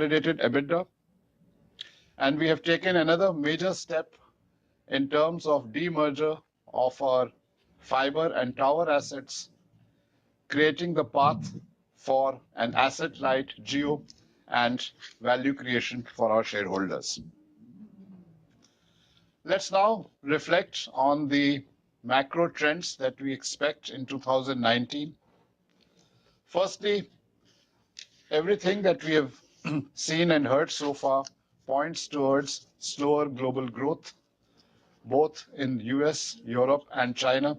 consolidated EBITDA, and we have taken another major step in terms of demerger of our fiber and tower assets, creating the path for an asset-light geo and value creation for our shareholders. Let's now reflect on the macro trends that we expect in 2019. Firstly, everything that we have seen and heard so far points towards slower global growth, both in US, Europe, and China.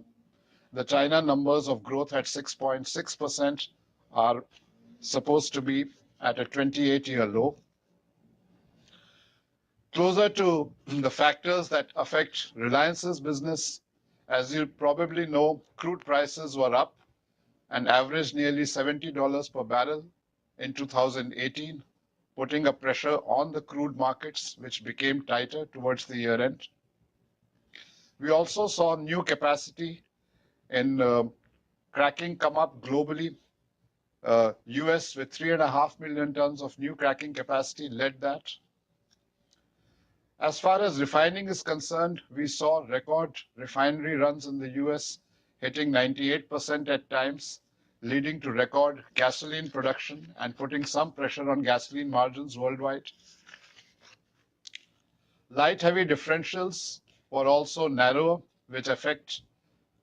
The China numbers of growth at 6.6% are supposed to be at a 28-year low. Closer to the factors that affect Reliance's business, as you probably know, crude prices were up and averaged nearly $70 per barrel in 2018, putting a pressure on the crude markets, which became tighter towards the year end. We also saw new capacity in cracking come up globally. US with 3.5 million tons of new cracking capacity led that. As far as refining is concerned, we saw record refinery runs in the US hitting 98% at times, leading to record gasoline production and putting some pressure on gasoline margins worldwide. Light-heavy differentials were also narrower, which affect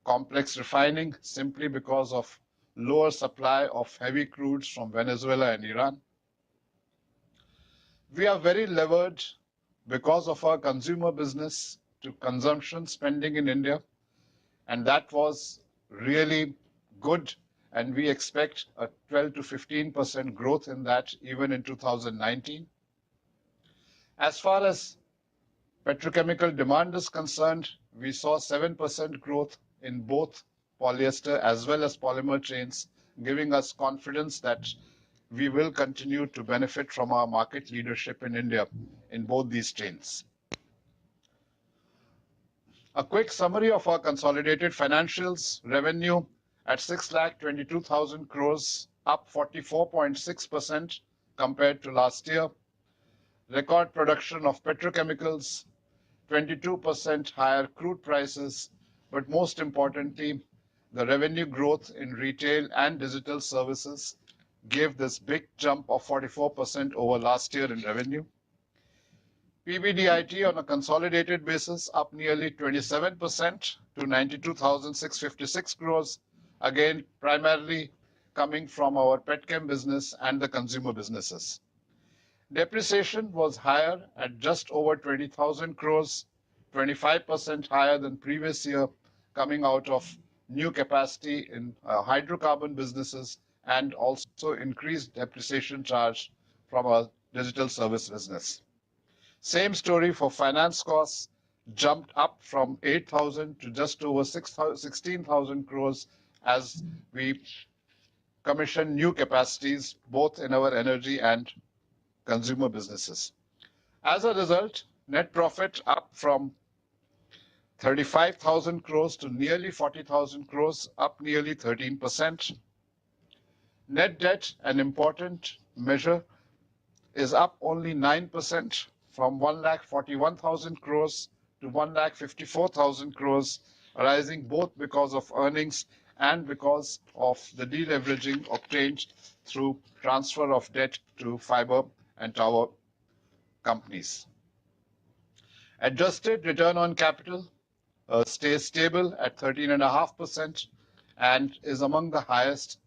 complex refining simply because of lower supply of heavy crudes from Venezuela and Iran. We are very levered because of our consumer business to consumption spending in India, and that was really good, and we expect a 12 to 15% growth in that even in 2019. As far as petrochemical demand is concerned, we saw 7% growth in both polyester as well as polymer chains, giving us confidence that we will continue to benefit from our market leadership in India in both these chains. A quick summary of our consolidated financials. Revenue at 6,22,000 crores, up 44.6% compared to last year. Record production of petrochemicals, 22% higher crude prices, but most importantly, the revenue growth in retail and digital services gave this big jump of 44% over last year in revenue. PBDIT on a consolidated basis up nearly 27% to 92,656 crores, again primarily coming from our petchem business and the consumer businesses. Depreciation was higher at just over 20,000 crores, 25% higher than previous year, coming out of new capacity in hydrocarbon businesses and also increased depreciation charge from our digital service business. Same story for finance costs, jumped up from 8,000 to just over 16,000 crores as we commission new capacities both in our energy and consumer businesses. As a result, net profit up from 35,000 crores to nearly 40,000 crores, up nearly 13%. Net debt, an important measure, is up only 9% from 1,41,000 crores to 1,54,000 crores, arising both because of earnings and because of the deleveraging obtained through transfer of debt to fiber and tower companies. Adjusted return on capital stays stable at 13.5% and is among the highest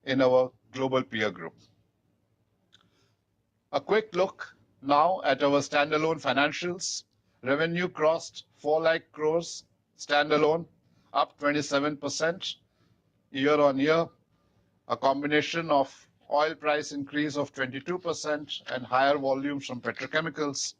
in our global peer group. A quick look now at our standalone financials. Revenue crossed 4 lakh crores standalone, up 27% year on year, a combination of oil price increase of 22% and higher volumes from petrochemicals.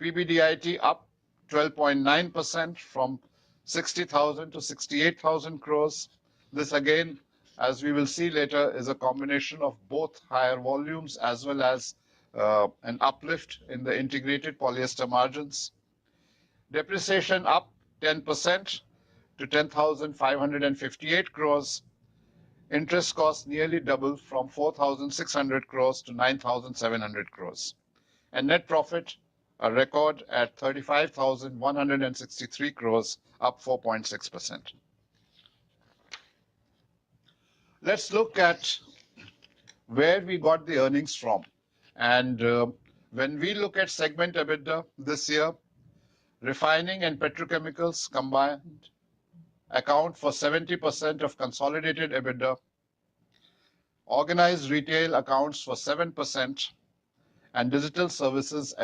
PBDIT up 12.9% from 60,000 to 68,000 crores. This again, as we will see later, is a combination of both higher volumes as well as an uplift in the integrated polyester margins. Depreciation up 10% to 10,558 crores. Interest costs nearly doubled from 4,600 crores to 9,700 crores. And net profit, a record at 35,163 crores, up 4.6%. Let's look at where we got the earnings from. And when we look at segment EBITDA this year, refining and petrochemicals combined account for 70% of consolidated EBITDA. Organized retail accounts for 7%, and digital services